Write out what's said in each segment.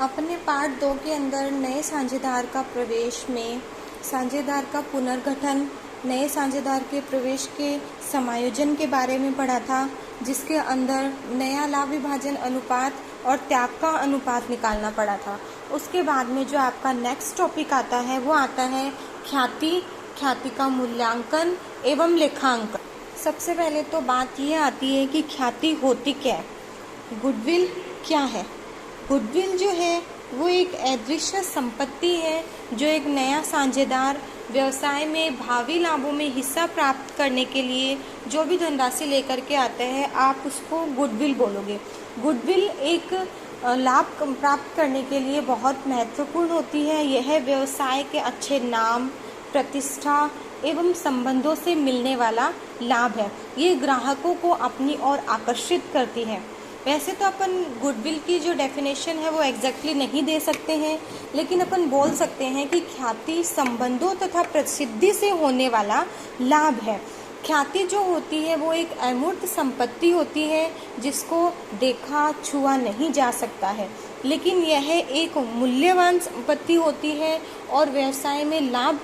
अपने पार्ट 2 के अंदर नए साझेदार का प्रवेश में साझेदार का पुनर्गठन, नए साझेदार के प्रवेश के समायोजन के बारे में पढ़ा था, जिसके अंदर नया लाभ विभाजन अनुपात और त्याग का अनुपात निकालना पड़ा था। उसके बाद में जो आपका नेक्स्ट टॉपिक आता है वो आता है ख्याति का मूल्यांकन एवं लेखांकन। सबसे पहले तो बात ये आती है कि ख्याति होती क्या है, गुडविल क्या है। गुडविल जो है वो एक अदृश्य संपत्ति है जो एक नया साझेदार व्यवसाय में भावी लाभों में हिस्सा प्राप्त करने के लिए जो भी धनराशि लेकर के आता है, आप उसको गुडविल बोलोगे। गुडविल एक लाभ प्राप्त करने के लिए बहुत महत्वपूर्ण होती है। यह व्यवसाय के अच्छे नाम, प्रतिष्ठा एवं संबंधों से मिलने वाला लाभ है। ये ग्राहकों को अपनी ओर आकर्षित करती है। वैसे तो अपन गुडविल की जो डेफिनेशन है वो एग्जैक्टली नहीं दे सकते हैं, लेकिन अपन बोल सकते हैं कि ख्याति संबंधों तथा प्रसिद्धि से होने वाला लाभ है। ख्याति जो होती है वो एक अमूर्त संपत्ति होती है जिसको देखा छुआ नहीं जा सकता है, लेकिन यह एक मूल्यवान संपत्ति होती है और व्यवसाय में लाभ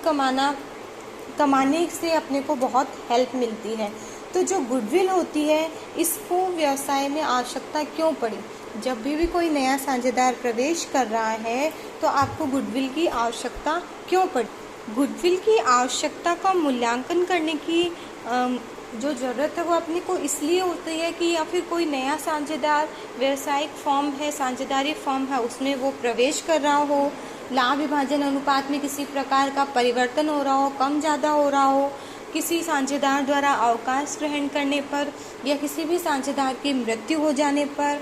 कमाने से अपने को बहुत हेल्प मिलती है। तो जो गुडविल होती है इसको व्यवसाय में आवश्यकता क्यों पड़ी? जब भी कोई नया साझेदार प्रवेश कर रहा है तो आपको गुडविल की आवश्यकता क्यों पड़ी? गुडविल की आवश्यकता का मूल्यांकन करने की जो ज़रूरत है वो अपने को इसलिए होती है कि या फिर कोई नया साझेदार व्यवसायिक फॉर्म है, साझेदारी फॉर्म है, उसमें वो प्रवेश कर रहा हो, लाभ विभाजन अनुपात में किसी प्रकार का परिवर्तन हो रहा हो, कम ज़्यादा हो रहा हो, किसी साझेदार द्वारा अवकाश ग्रहण करने पर या किसी भी साझेदार की मृत्यु हो जाने पर,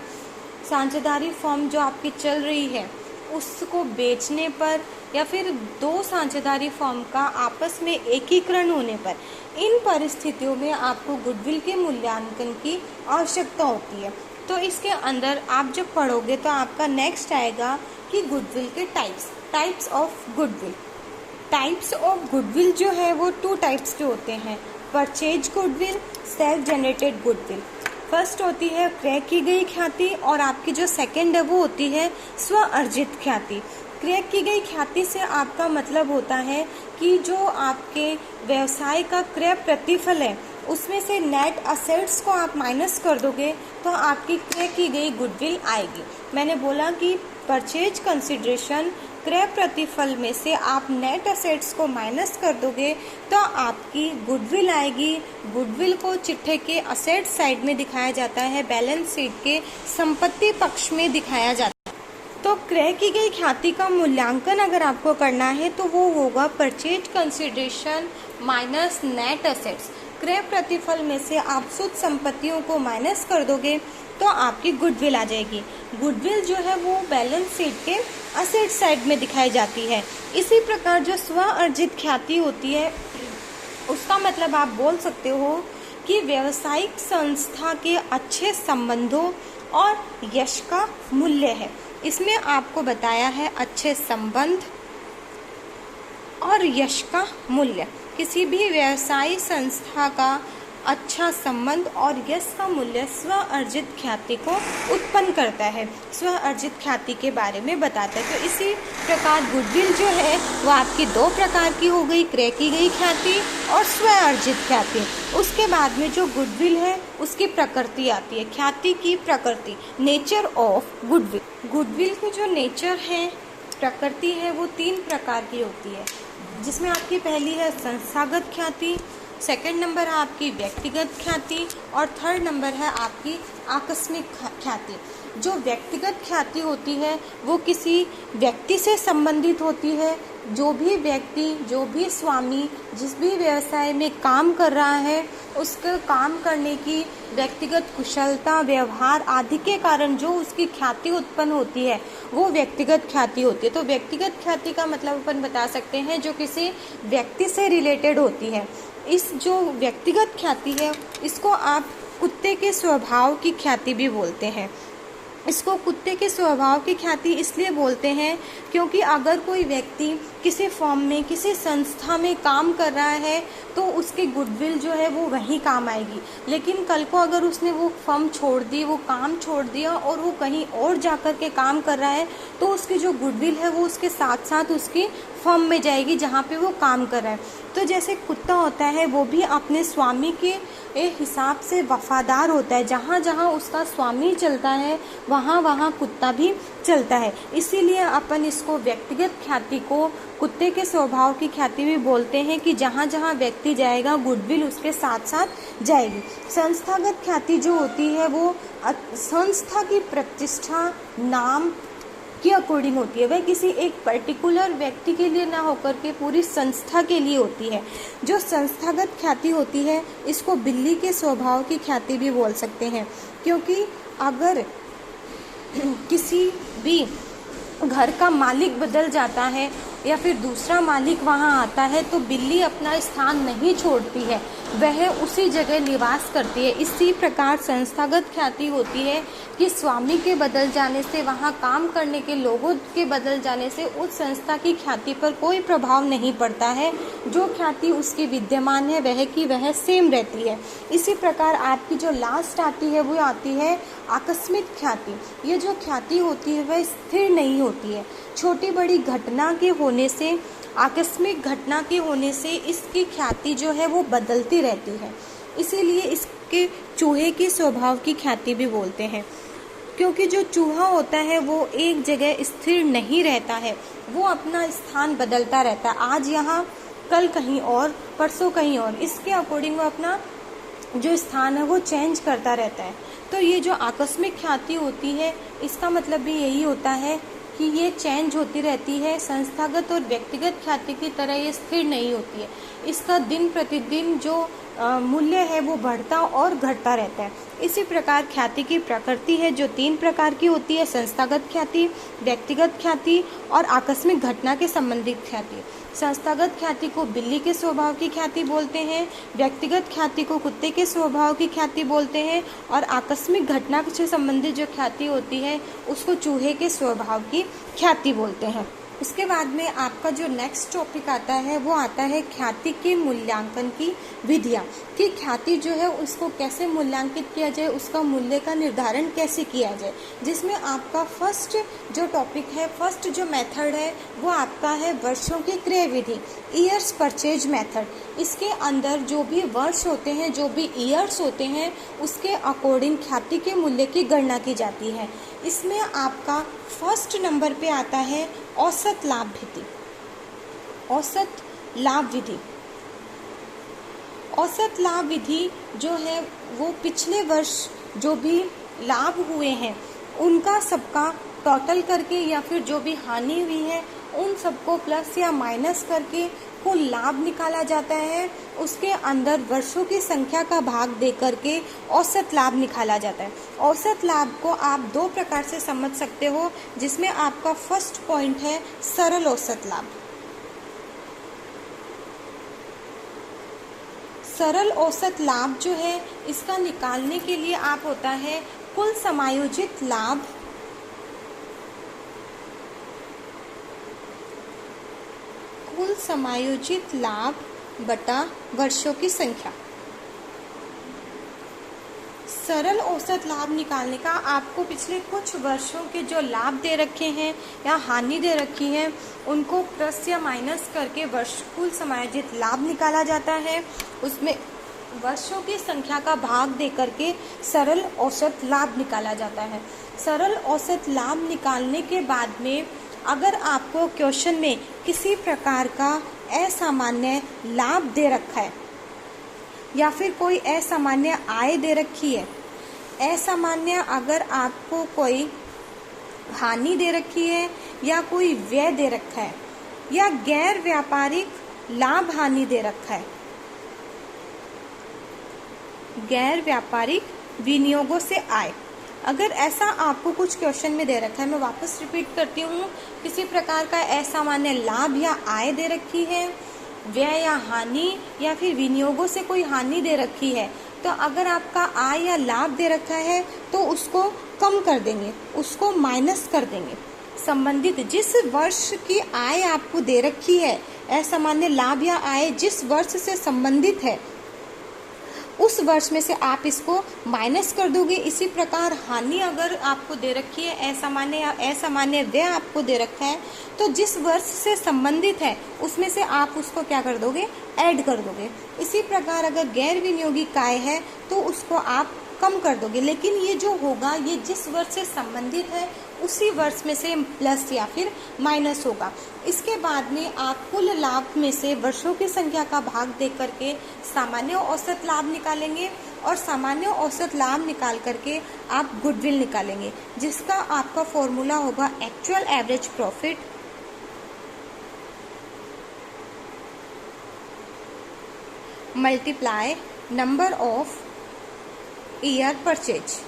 साझेदारी फॉर्म जो आपकी चल रही है उसको बेचने पर या फिर दो साझेदारी फॉर्म का आपस में एकीकरण होने पर, इन परिस्थितियों में आपको गुडविल के मूल्यांकन की आवश्यकता होती है। तो इसके अंदर आप जब पढ़ोगे तो आपका नेक्स्ट आएगा कि गुडविल के types of goodwill. Types of goodwill जो है वो 2 टाइप्स के होते हैं, purchase goodwill, self generated goodwill. First होती है क्रय की गई ख्याति और आपकी जो सेकंड है वो होती है स्व अर्जित ख्याति। क्रय की गई ख्याति से आपका मतलब होता है कि जो आपके व्यवसाय का क्रय प्रतिफल है उसमें से नेट असेट्स को आप माइनस कर दोगे तो आपकी क्रय की गई गुडविल आएगी। मैंने बोला कि परचेज कंसिडरेशन क्रय प्रतिफल में से आप नेट असेट्स को माइनस कर दोगे तो आपकी गुडविल आएगी। गुडविल को चिट्ठे के असेट साइड में दिखाया जाता है, बैलेंस शीट के संपत्ति पक्ष में दिखाया जाता है। तो क्रय की गई ख्याति का मूल्यांकन अगर आपको करना है तो वो होगा purchase consideration minus net assets. क्रय प्रतिफल में से आप शुद्ध संपत्तियों को माइनस कर दोगे तो आपकी गुडविल आ जाएगी। गुडविल जो है वो बैलेंस शीट के असेट साइड में दिखाई जाती है। इसी प्रकार जो स्व अर्जित ख्याति होती है उसका मतलब आप बोल सकते हो कि व्यवसायिक संस्था के अच्छे संबंधों और यश का मूल्य है। इसमें आपको बताया है अच्छे संबंध और यश का मूल्य। किसी भी व्यवसायिक संस्था का अच्छा संबंध और यश का मूल्य स्व अर्जित ख्याति को उत्पन्न करता है, स्व अर्जित ख्याति के बारे में बताता है। तो इसी प्रकार गुडविल जो है वो आपकी 2 प्रकार की हो गई, क्रय की गई ख्याति और स्व अर्जित ख्याति। उसके बाद में जो गुडविल है उसकी प्रकृति आती है, ख्याति की प्रकृति, नेचर ऑफ गुडविल। गुडविल की जो नेचर है, प्रकृति है, वो 3 प्रकार की होती है, जिसमें आपकी पहली है संस्थागत ख्याति, सेकंड नंबर है आपकी व्यक्तिगत ख्याति और थर्ड नंबर है आपकी आकस्मिक ख्याति। जो व्यक्तिगत ख्याति होती है वो किसी व्यक्ति से संबंधित होती है। जो भी व्यक्ति, जो भी स्वामी जिस भी व्यवसाय में काम कर रहा है उसके काम करने की व्यक्तिगत कुशलता, व्यवहार आदि के कारण जो उसकी ख्याति उत्पन्न होती है वो व्यक्तिगत ख्याति होती है। तो व्यक्तिगत ख्याति का मतलब अपन बता सकते हैं जो किसी व्यक्ति से रिलेटेड होती है। इस जो व्यक्तिगत ख्याति है इसको आप कुत्ते के स्वभाव की ख्याति भी बोलते हैं। इसको कुत्ते के स्वभाव की ख्याति इसलिए बोलते हैं क्योंकि अगर कोई व्यक्ति किसी फॉर्म में, किसी संस्था में काम कर रहा है तो उसकी गुडविल जो है वो वहीं काम आएगी। लेकिन कल को अगर उसने वो फर्म छोड़ दी, वो काम छोड़ दिया और वो कहीं और जाकर के काम कर रहा है तो उसकी जो गुडविल है वो उसके साथ साथ उसकी फर्म में जाएगी जहाँ पे वो काम कर रहा है। तो जैसे कुत्ता होता है वो भी अपने स्वामी के हिसाब से वफादार होता है, जहाँ जहाँ उसका स्वामी चलता है वहाँ वहाँ कुत्ता भी चलता है। इसीलिए अपन इसको व्यक्तिगत ख्याति को कुत्ते के स्वभाव की ख्याति भी बोलते हैं कि जहाँ जहाँ व्यक्ति जाएगा गुडविल उसके साथ साथ जाएगी। संस्थागत ख्याति जो होती है वो संस्था की प्रतिष्ठा नाम के अकॉर्डिंग होती है, वह किसी एक पर्टिकुलर व्यक्ति के लिए ना होकर के पूरी संस्था के लिए होती है। जो संस्थागत ख्याति होती है इसको बिल्ली के स्वभाव की ख्याति भी बोल सकते हैं, क्योंकि अगर किसी भी घर का मालिक बदल जाता है या फिर दूसरा मालिक वहाँ आता है तो बिल्ली अपना स्थान नहीं छोड़ती है, वह उसी जगह निवास करती है। इसी प्रकार संस्थागत ख्याति होती है कि स्वामी के बदल जाने से, वहाँ काम करने के लोगों के बदल जाने से उस संस्था की ख्याति पर कोई प्रभाव नहीं पड़ता है। जो ख्याति उसकी विद्यमान है वह की वह सेम रहती है। इसी प्रकार आपकी जो लास्ट आती है वो आती है आकस्मिक ख्याति। ये जो ख्याति होती है वह स्थिर नहीं होती है। छोटी बड़ी घटना के होने से, आकस्मिक घटना के होने से इसकी ख्याति जो है वो बदलती रहती है। इसीलिए इसके चूहे के स्वभाव की ख्याति भी बोलते हैं, क्योंकि जो चूहा होता है वो एक जगह स्थिर नहीं रहता है, वो अपना स्थान बदलता रहता है। आज यहाँ, कल कहीं और, परसों कहीं और, इसके अकॉर्डिंग वो अपना जो स्थान है वो चेंज करता रहता है। तो ये जो आकस्मिक ख्याति होती है इसका मतलब भी यही होता है कि ये चेंज होती रहती है। संस्थागत और व्यक्तिगत ख्याति की तरह ये स्थिर नहीं होती है। इसका दिन प्रतिदिन जो मूल्य है वो बढ़ता और घटता रहता है। इसी प्रकार ख्याति की प्रकृति है जो 3 प्रकार की होती है: संस्थागत ख्याति, व्यक्तिगत ख्याति और आकस्मिक घटना के संबंधित ख्याति। संस्थागत ख्याति को बिल्ली के स्वभाव की ख्याति बोलते हैं, व्यक्तिगत ख्याति को कुत्ते के स्वभाव की ख्याति बोलते हैं और आकस्मिक घटना से संबंधित जो ख्याति होती है उसको चूहे के स्वभाव की ख्याति बोलते हैं। इसके बाद में आपका जो नेक्स्ट टॉपिक आता है वो आता है ख्याति के मूल्यांकन की विधियाँ, कि ख्याति जो है उसको कैसे मूल्यांकित किया जाए, उसका मूल्य का निर्धारण कैसे किया जाए। जिसमें आपका फर्स्ट जो टॉपिक है, फर्स्ट जो मेथड है वो आपका है वर्षों की क्रय विधि, ईयर्स परचेज मेथड। इसके अंदर जो भी वर्ष होते हैं, जो भी ईयर्स होते हैं, उसके अकॉर्डिंग ख्याति के मूल्य की गणना की जाती है। इसमें आपका फर्स्ट नंबर पे आता है औसत लाभ विधि। औसत लाभ विधि, औसत लाभ विधि जो है वो पिछले वर्ष जो भी लाभ हुए हैं उनका सबका टोटल करके या फिर जो भी हानि हुई है उन सबको प्लस या माइनस करके कुल लाभ निकाला जाता है। उसके अंदर वर्षों की संख्या का भाग दे करके औसत लाभ निकाला जाता है। औसत लाभ को आप 2 प्रकार से समझ सकते हो, जिसमें आपका फर्स्ट पॉइंट है सरल औसत लाभ। सरल औसत लाभ जो है इसका निकालने के लिए आप होता है कुल समायोजित लाभ कुल समायोजित लाभ बटा वर्षों की संख्या। सरल औसत लाभ निकालने का आपको पिछले कुछ वर्षों के जो लाभ दे रखे हैं या हानि दे रखी है उनको प्लस या माइनस करके वर्ष कुल समायोजित लाभ निकाला जाता है। उसमें वर्षों की संख्या का भाग दे करके सरल औसत लाभ निकाला जाता है। सरल औसत लाभ निकालने के बाद में अगर आपको क्वेश्चन में किसी प्रकार का असामान्य लाभ दे रखा है या फिर कोई असामान्य आय दे रखी है, असामान्य अगर आपको कोई हानि दे रखी है या कोई व्यय दे रखा है या गैर व्यापारिक लाभ हानि दे रखा है, गैर व्यापारिक विनियोगों से आय, अगर ऐसा आपको कुछ क्वेश्चन में दे रखा है, मैं वापस रिपीट करती हूँ, किसी प्रकार का असामान्य लाभ या आय दे रखी है, व्यय या हानि या फिर विनियोगों से कोई हानि दे रखी है, तो अगर आपका आय या लाभ दे रखा है तो उसको कम कर देंगे, उसको माइनस कर देंगे। संबंधित जिस वर्ष की आय आपको दे रखी है, असामान्य लाभ या आय जिस वर्ष से संबंधित है उस वर्ष में से आप इसको माइनस कर दोगे। इसी प्रकार हानि अगर आपको दे रखी है, असामान्य या असामान्य व्यय आपको दे रखा है, तो जिस वर्ष से संबंधित है उसमें से आप उसको क्या कर दोगे, ऐड कर दोगे। इसी प्रकार अगर गैर विनियोगी काय है तो उसको आप कम कर दोगे, लेकिन ये जो होगा ये जिस वर्ष से संबंधित है उसी वर्ष में से प्लस या फिर माइनस होगा। इसके बाद में आप कुल लाभ में से वर्षों की संख्या का भाग दे करके सामान्य औसत लाभ निकालेंगे और सामान्य औसत लाभ निकाल करके आप गुडविल निकालेंगे, जिसका आपका फॉर्मूला होगा actual average profit multiply number of year purchase.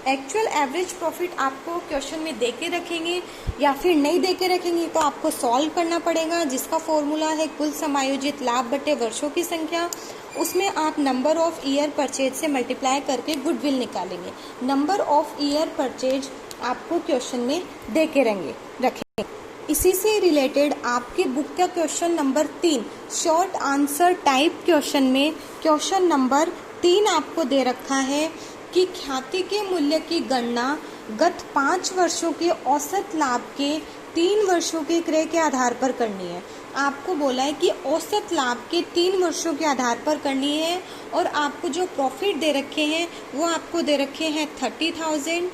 Actual average profit आपको क्वेश्चन में देके रखेंगे या फिर नहीं देके रखेंगे तो आपको सॉल्व करना पड़ेगा, जिसका फॉर्मूला है कुल समायोजित लाभ बटे वर्षों की संख्या। उसमें आप नंबर ऑफ ईयर परचेज से मल्टीप्लाई करके गुडविल निकालेंगे। नंबर ऑफ ईयर परचेज आपको क्वेश्चन में देके रखेंगे। इसी से रिलेटेड आपके बुक का question number 3 short answer type question में क्वेश्चन नंबर 3 आपको दे रखा है कि ख्याति के मूल्य की गणना गत 5 वर्षों के औसत लाभ के 3 वर्षों के क्रय के आधार पर करनी है। आपको बोला है कि औसत लाभ के 3 वर्षों के आधार पर करनी है और आपको जो प्रॉफिट दे रखे हैं वो आपको दे रखे हैं 30,000,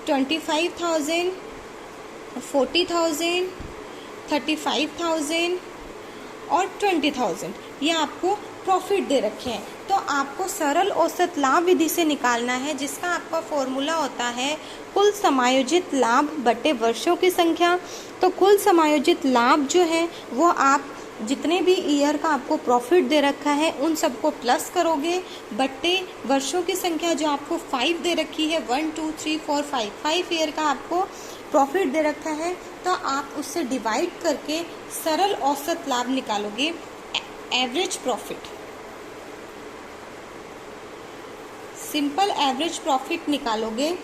25,000, 40,000, 35,000 और 20,000। ये आपको प्रॉफिट दे रखे हैं। तो आपको सरल औसत लाभ विधि से निकालना है, जिसका आपका फॉर्मूला होता है कुल समायोजित लाभ बटे वर्षों की संख्या। तो कुल समायोजित लाभ जो है वो आप जितने भी ईयर का आपको प्रॉफिट दे रखा है उन सबको प्लस करोगे बटे वर्षों की संख्या जो आपको 5 दे रखी है, 1 2 3 4 5 ईयर का आपको प्रॉफिट दे रखा है, तो आप उससे डिवाइड करके सरल औसत लाभ निकालोगे, average profit. Simple average profit निकालोगे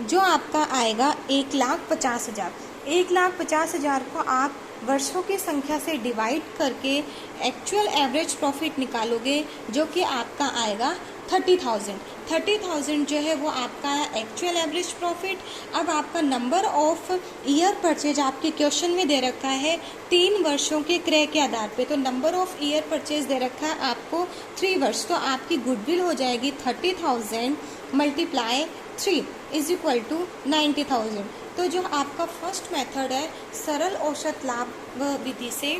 जो आपका आएगा 1,50,000। 1,50,000 को आप वर्षों की संख्या से डिवाइड करके एक्चुअल एवरेज प्रॉफिट निकालोगे जो कि आपका आएगा 30,000। 30,000 जो है वो आपका एक्चुअल एवरेज प्रॉफिट। अब आपका नंबर ऑफ ईयर परचेज आपके क्वेश्चन में दे रखा है 3 वर्षों के क्रय के आधार पे, तो नंबर ऑफ ईयर परचेज दे रखा है आपको 3 वर्ष, तो आपकी गुडविल हो जाएगी 30,000 मल्टीप्लाई 3 इज इक्वल टू 90,000। तो जो आपका फर्स्ट मेथड है सरल औसत लाभ विधि से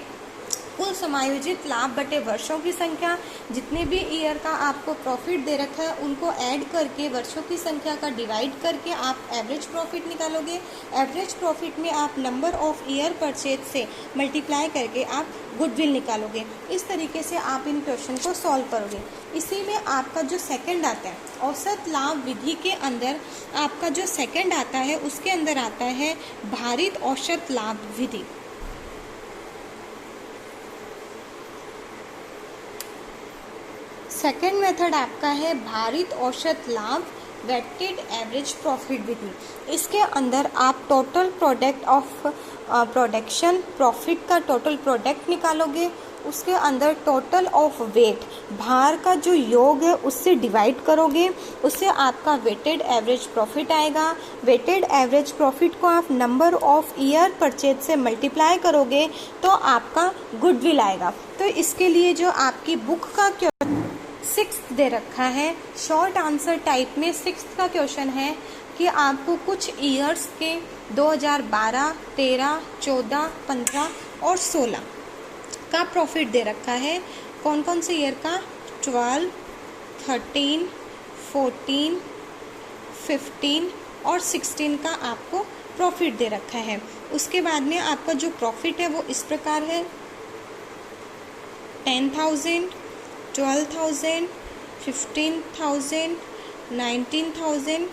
कुल समायोजित लाभ बटे वर्षों की संख्या, जितने भी ईयर का आपको प्रॉफिट दे रखा है उनको ऐड करके वर्षों की संख्या का डिवाइड करके आप एवरेज प्रॉफिट निकालोगे। एवरेज प्रॉफिट में आप नंबर ऑफ ईयर परचेज से मल्टीप्लाई करके आप गुडविल निकालोगे। इस तरीके से आप इन क्वेश्चन को सॉल्व करोगे। इसी में आपका जो सेकंड आता है औसत लाभ विधि के अंदर, आपका जो सेकंड आता है उसके अंदर आता है भारित औसत लाभ विधि। सेकेंड मेथड आपका है भारित औसत लाभ वेटेड एवरेज प्रॉफिट विधि। इसके अंदर आप total product of production profit का टोटल प्रोडक्ट निकालोगे, उसके अंदर टोटल ऑफ वेट भार का जो योग है उससे डिवाइड करोगे, उससे आपका वेटेड एवरेज प्रॉफिट आएगा। वेटेड एवरेज प्रॉफिट को आप नंबर ऑफ ईयर परचेज से मल्टीप्लाई करोगे तो आपका गुडविल आएगा। तो इसके लिए जो आपकी बुक का 6th दे रखा है, शॉर्ट आंसर टाइप में 6th का क्वेश्चन है कि आपको कुछ ईयर्स के 2012, 13, 14, 15 और 16 का प्रॉफिट दे रखा है। कौन कौन से ईयर का? 12, 13, 14, 15 और 16 का आपको प्रॉफिट दे रखा है। उसके बाद में आपका जो प्रॉफिट है वो इस प्रकार है 10,000, 12,000, 15,000, 19,000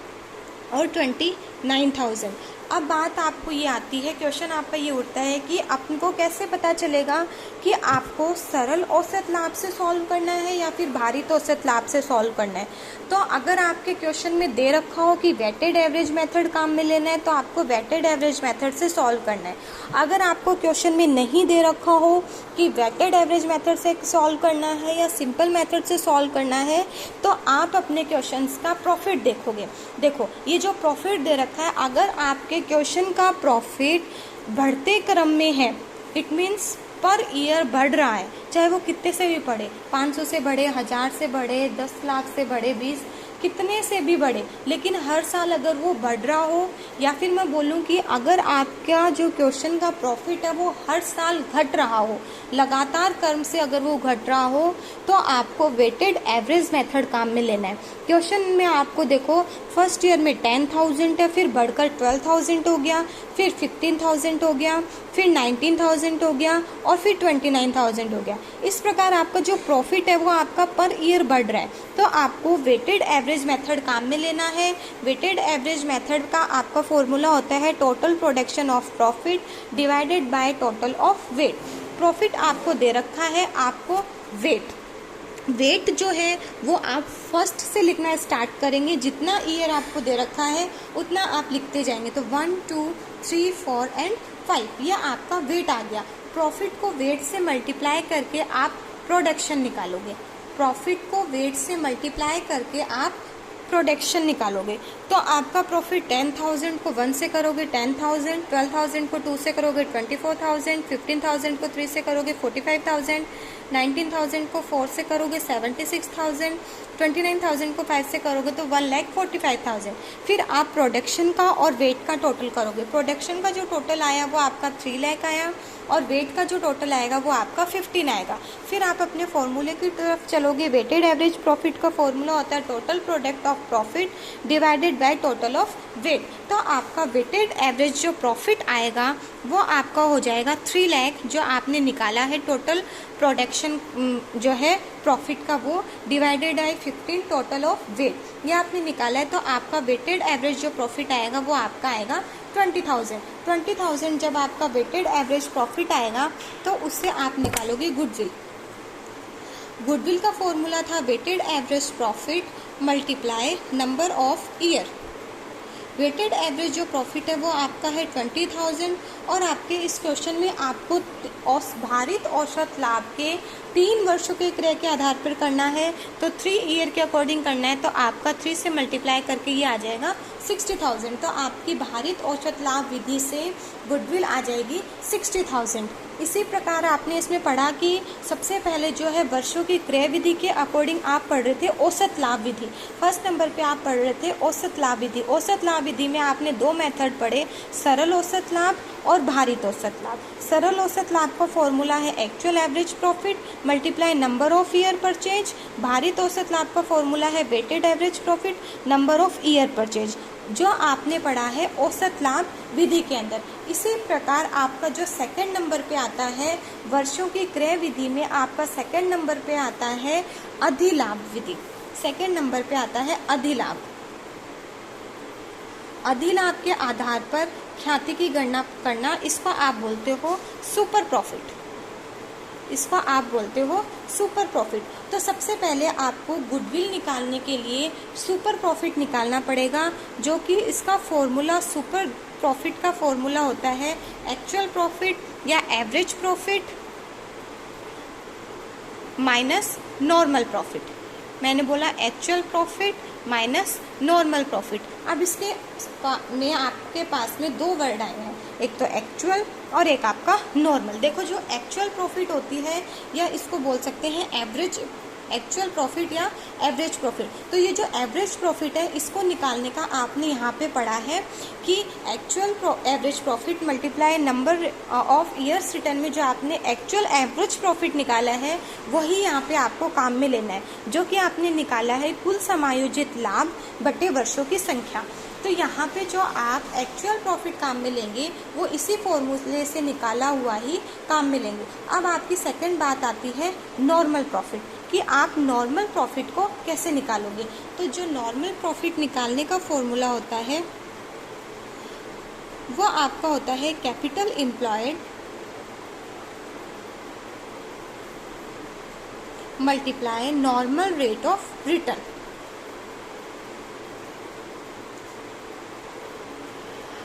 और 29,000। अब बात आपको ये आती है, क्वेश्चन आपका ये उठता है कि आपको कैसे पता चलेगा कि आपको सरल औसत लाभ से सॉल्व करना है या फिर भारित औसत लाभ से सॉल्व करना है। तो अगर आपके क्वेश्चन में दे रखा हो कि वेटेड एवरेज मेथड काम में लेना है तो आपको वेटेड एवरेज मेथड से सॉल्व करना है। अगर आपको क्वेश्चन में नहीं दे रखा हो कि वेटेड एवरेज मेथड से सॉल्व करना है या सिंपल मेथड से सॉल्व करना है तो आप अपने क्वेश्चंस का प्रॉफिट देखोगे। देखो ये जो प्रॉफिट दे रखा है, अगर आपके क्वेश्चन का प्रॉफिट बढ़ते क्रम में है, इट मीन्स पर ईयर बढ़ रहा है, चाहे वो कितने से भी बढ़े, 500 से बढ़े, 1000 से बढ़े, 10 लाख से बढ़े, 20 कितने से भी बढ़े, लेकिन हर साल अगर वो बढ़ रहा हो, या फिर मैं बोलूँ कि अगर आपका जो क्वेश्चन का प्रॉफिट है वो हर साल घट रहा हो, लगातार क्रम से अगर वो घट रहा हो, तो आपको वेटेड एवरेज मेथड काम में लेना है। क्वेश्चन में आपको देखो फर्स्ट ईयर में 10,000 है, फिर बढ़कर 12,000 हो गया, फिर 15,000 हो गया, फिर 19,000 हो गया और फिर 29,000 हो गया। इस प्रकार आपका जो प्रॉफिट है वो आपका पर ईयर बढ़ रहा है, तो आपको वेटेड एवरेज मेथड काम में लेना है। वेटेड एवरेज मेथड का आपका फॉर्मूला होता है total production of profit divided by total of weight. Profit आपको दे रखा है, आपको वेट जो है वो आप फर्स्ट से लिखना स्टार्ट करेंगे, जितना ईयर आपको दे रखा है उतना आप लिखते जाएंगे। तो 1 2 3 4 एंड 5 यह आपका वेट आ गया। प्रॉफिट को वेट से मल्टीप्लाई करके आप प्रोडक्शन निकालोगे, प्रॉफिट को वेट से मल्टीप्लाई करके आप प्रोडक्शन निकालोगे। तो आपका प्रॉफिट 10,000 को 1 से करोगे 10,000, 12,000 को 2 से करोगे 24,000, 15,000 को 3 से करोगे 45,000, 19,000 को 4 से करोगे 76,000, 29,000 को 5 से करोगे तो 1,45,000। फिर आप प्रोडक्शन का और वेट का टोटल करोगे। प्रोडक्शन का जो टोटल आया वो आपका 3 लाख आया और वेट का जो टोटल आएगा वो आपका 15 आएगा। फिर आप अपने फॉर्मूले की तरफ चलोगे। वेटेड एवरेज प्रॉफिट का फॉर्मूला होता है total product of profit divided by total of weight. तो आपका वेटेड एवरेज जो प्रॉफिट आएगा वो आपका हो जाएगा 3 लाख, जो आपने निकाला है टोटल प्रोडक्शन जो है प्रॉफिट का, वो divided by 15 total of weight, ये आपने निकाला है। तो आपका वेटेड एवरेज जो प्रॉफिट आएगा वो आपका आएगा 20,000। 20,000 जब आपका वेटेड एवरेज प्रॉफिट आएगा तो उससे आप निकालोगे गुडविल। गुडविल का फॉर्मूला था weighted average profit multiply number of year. Weighted average जो प्रॉफिट है वो आपका है 20,000 और आपके इस क्वेश्चन में आपको भारित औसत लाभ के 3 वर्षों के क्रय के आधार पर करना है, तो 3 ईयर के अकॉर्डिंग करना है। तो आपका 3 से मल्टीप्लाई करके ये आ जाएगा 60,000। तो आपकी भारित औसत लाभ विधि से गुडविल आ जाएगी 60,000। इसी प्रकार आपने इसमें पढ़ा कि सबसे पहले जो है वर्षों की क्रय विधि के अकॉर्डिंग आप पढ़ रहे थे औसत लाभ विधि। फर्स्ट नंबर पे आप पढ़ रहे थे औसत लाभ विधि। औसत लाभ विधि में आपने 2 मेथड पढ़े, सरल औसत लाभ और भारित औसत लाभ। सरल औसत लाभ का फॉर्मूला है actual average profit multiply number of year purchase. भारित औसत लाभ का फॉर्मूला है weighted average profit number of year purchase, जो आपने पढ़ा है औसत लाभ विधि के अंदर। इसी प्रकार आपका जो सेकंड नंबर पे आता है वर्षों की क्रय विधि में, आपका सेकंड नंबर पे आता है अधिलाभ विधि। सेकंड नंबर पे आता है अधिलाभ। अधिलाभ के आधार पर ख्याति की गणना करना, इसको आप बोलते हो सुपर प्रॉफिट। इसको आप बोलते हो सुपर प्रॉफिट। तो सबसे पहले आपको गुडविल निकालने के लिए सुपर प्रॉफिट निकालना पड़ेगा, जो कि इसका फॉर्मूला सुपर प्रॉफिट का फॉर्मूला होता है एक्चुअल प्रॉफिट या average profit minus normal profit. मैंने बोला actual profit minus normal profit. अब इसके में आपके पास में 2 वर्ड आए हैं, एक तो एक्चुअल और एक आपका नॉर्मल। देखो जो एक्चुअल प्रॉफिट होती है या इसको बोल सकते हैं एवरेज एक्चुअल प्रॉफिट या एवरेज प्रॉफिट। तो ये जो एवरेज प्रॉफिट है इसको निकालने का आपने यहाँ पे पढ़ा है कि actual average profit multiply number of years return में जो आपने एक्चुअल एवरेज प्रॉफिट निकाला है वही यहाँ पे आपको काम में लेना है, जो कि आपने निकाला है कुल समायोजित लाभ बटे वर्षों की संख्या। तो यहाँ पे जो आप एक्चुअल प्रॉफिट काम में लेंगे वो इसी फॉर्मूले से निकाला हुआ ही काम में लेंगे। अब आपकी सेकंड बात आती है नॉर्मल प्रॉफिट, कि आप नॉर्मल प्रॉफिट को कैसे निकालोगे। तो जो नॉर्मल प्रॉफिट निकालने का फॉर्मूला होता है वो आपका होता है capital employed multiply normal rate of return.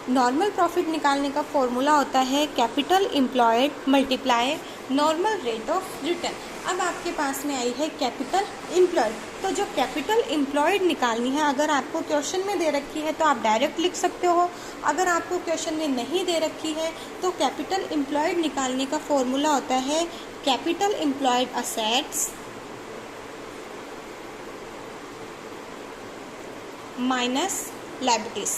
Normal profit निकालने का फॉर्मूला होता है capital employed multiply normal rate of return. अब आपके पास में आई है कैपिटल एम्प्लॉयड, तो जो कैपिटल एम्प्लॉयड निकालनी है, अगर आपको क्वेश्चन में दे रखी है तो आप डायरेक्ट लिख सकते हो, अगर आपको क्वेश्चन में नहीं दे रखी है तो कैपिटल एम्प्लॉयड निकालने का फॉर्मूला होता है capital employed assets minus liabilities.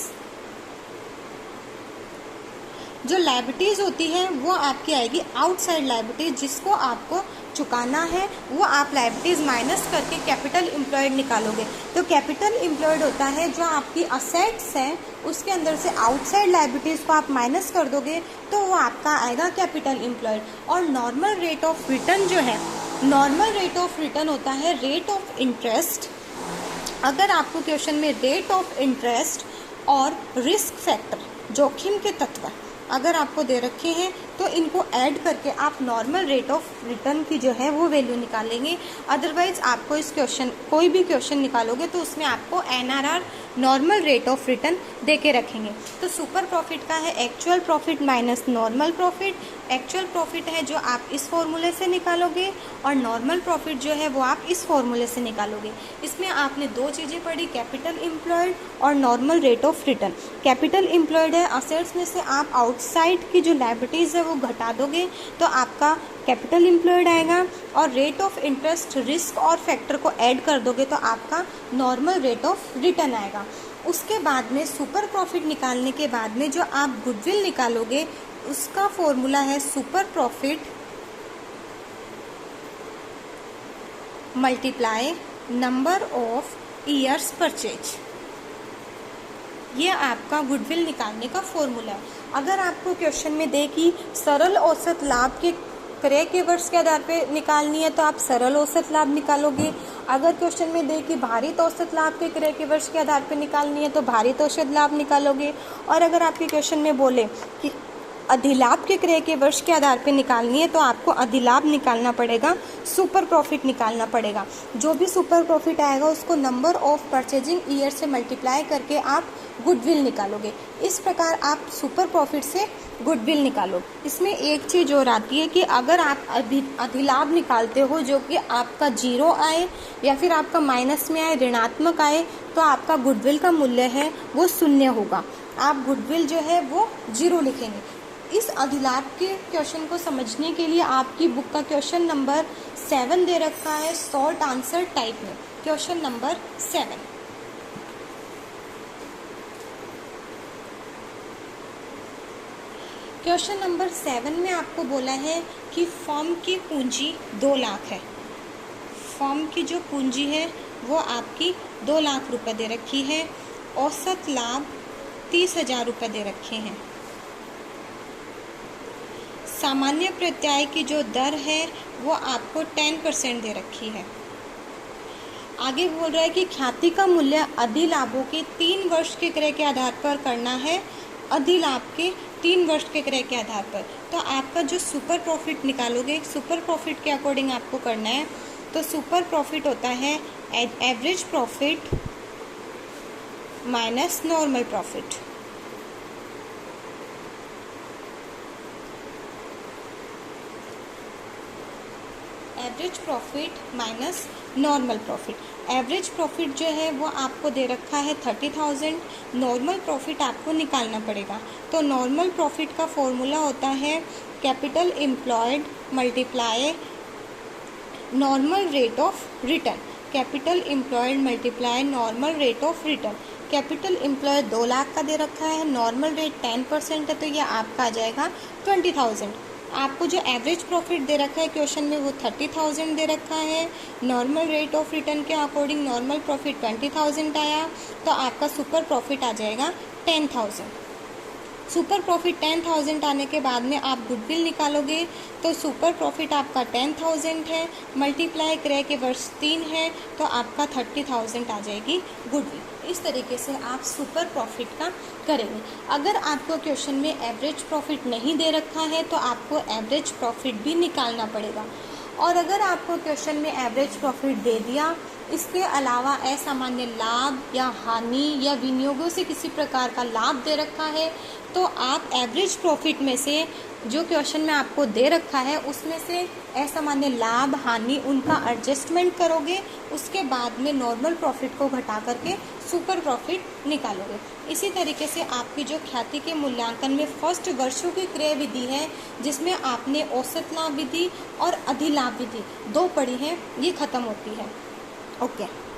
जो लायबिलिटीज होती है वो आपकी आएगी आउटसाइड लायबिलिटीज, जिसको आपको चुकाना है, वो आप लायबिलिटीज माइनस करके कैपिटल एम्प्लॉयड निकालोगे। तो कैपिटल एम्प्लॉयड होता है जो आपकी असेट्स हैं उसके अंदर से आउटसाइड लायबिलिटीज को आप माइनस कर दोगे तो वो आपका आएगा कैपिटल एम्प्लॉयड। और नॉर्मल रेट ऑफ रिटर्न जो है, नॉर्मल रेट ऑफ रिटर्न होता है रेट ऑफ इंटरेस्ट। अगर आपको क्वेश्चन में रेट ऑफ इंटरेस्ट और रिस्क फैक्टर, जोखिम के तत्व अगर आपको दे रखे हैं तो इनको ऐड करके आप नॉर्मल रेट ऑफ रिटर्न की जो है वो वैल्यू निकालेंगे। अदरवाइज आपको इस क्वेश्चन, कोई भी क्वेश्चन निकालोगे तो उसमें आपको NRR normal rate of return दे के रखेंगे। तो सुपर प्रॉफिट का है actual profit minus normal profit. Actual profit है जो आप इस फॉर्मूले से निकालोगे और नॉर्मल प्रॉफिट जो है वो आप इस फॉर्मूले से निकालोगे। इसमें आपने दो चीज़ें पढ़ी, कैपिटल एम्प्लॉयड और normal rate of return. Capital employed है असेट्स में से आप आउटसाइड की जो लायबिलिटीज़ है वो घटा दोगे तो आपका कैपिटल एम्प्लॉयड आएगा, और रेट ऑफ इंटरेस्ट, रिस्क और फैक्टर को ऐड कर दोगे तो आपका नॉर्मल रेट ऑफ रिटर्न आएगा। उसके बाद में सुपर प्रॉफिट निकालने के बाद में जो आप गुडविल निकालोगे उसका फॉर्मूला है super profit multiply number of years purchase. ये आपका गुडविल निकालने का फॉर्मूला है। अगर आपको क्वेश्चन में दे कि सरल औसत लाभ के क्रय के वर्ष के आधार पे निकालनी है तो आप सरल औसत लाभ निकालोगे। अगर क्वेश्चन में दे कि भारित औसत लाभ के क्रय के वर्ष के आधार पे निकालनी है तो भारित औसत लाभ निकालोगे। और अगर आपके क्वेश्चन में बोले कि अधिलाभ के क्रय के वर्ष के आधार पे निकालनी है तो आपको अधिलाभ निकालना पड़ेगा, सुपर प्रॉफिट निकालना पड़ेगा। जो भी सुपर प्रॉफिट आएगा उसको नंबर ऑफ परचेजिंग ईयर से मल्टीप्लाई करके आप गुडविल निकालोगे। इस प्रकार आप सुपर प्रॉफिट से गुडविल निकालो। इसमें एक चीज़ और आती है कि अगर आप अधिलाभ निकालते हो जो कि आपका जीरो आए या फिर आपका माइनस में आए, ऋणात्मक आए, तो आपका गुडविल का मूल्य है वो 0 होगा। आप गुडविल जो है वो 0 लिखेंगे। इस अधिलाभ के क्वेश्चन को समझने के लिए आपकी बुक का क्वेश्चन नंबर 7 दे रखा है शॉर्ट आंसर टाइप में। क्वेश्चन नंबर 7, क्वेश्चन नंबर 7 में आपको बोला है कि फर्म की पूंजी 2 लाख है। फर्म की जो पूंजी है वो आपकी 2 लाख रुपए दे रखी है। औसत लाभ 30,000 रुपये दे रखे हैं। सामान्य प्रत्याय की जो दर है वो आपको 10% दे रखी है। आगे बोल रहा है कि ख्याति का मूल्य अधिलाभों के 3 वर्ष के क्रय के आधार पर करना है। अधिलाभ के 3 वर्ष के क्रय के आधार पर, तो आपका जो सुपर प्रॉफिट निकालोगे, सुपर प्रॉफिट के अकॉर्डिंग आपको करना है। तो सुपर प्रॉफिट होता है average profit minus normal profit. Average profit minus normal profit. Average profit जो है वो आपको दे रखा है 30,000। नॉर्मल प्रॉफिट आपको निकालना पड़ेगा। तो नॉर्मल प्रॉफिट का फॉर्मूला होता है capital employed multiply normal rate of return. Capital employed multiply normal rate of return. Capital employed 2 lakh का दे रखा है, नॉर्मल रेट 10% है, तो ये आपका आ जाएगा 20,000। आपको जो एवरेज प्रॉफिट दे रखा है क्वेश्चन में वो 30,000 दे रखा है। नॉर्मल रेट ऑफ रिटर्न के अकॉर्डिंग नॉर्मल प्रॉफिट 20,000 आया, तो आपका सुपर प्रॉफिट आ जाएगा 10,000। सुपर प्रॉफिट 10,000 आने के बाद में आप गुडविल निकालोगे, तो सुपर प्रॉफिट आपका 10,000 है, मल्टीप्लाई क्रय के वर्ष 3 है, तो आपका 30,000 आ जाएगी गुडविल। इस तरीके से आप सुपर प्रॉफिट का करेंगे। अगर आपको क्वेश्चन में एवरेज प्रॉफिट नहीं दे रखा है तो आपको एवरेज प्रॉफिट भी निकालना पड़ेगा। और अगर आपको क्वेश्चन में एवरेज प्रॉफिट दे दिया, इसके अलावा असामान्य लाभ या हानि या विनियोगों से किसी प्रकार का लाभ दे रखा है, तो आप एवरेज प्रॉफिट में से जो क्वेश्चन में आपको दे रखा है उसमें से असामान्य लाभ हानि उनका एडजस्टमेंट करोगे, उसके बाद में नॉर्मल प्रॉफिट को घटा करके सुपर प्रॉफिट निकालोगे। इसी तरीके से आपकी जो ख्याति के मूल्यांकन में फर्स्ट वर्षों की क्रय विधि है, जिसमें आपने औसत लाभ विधि और अधिलाभ विधि 2 पढ़ी है, ये खत्म होती है। ओके।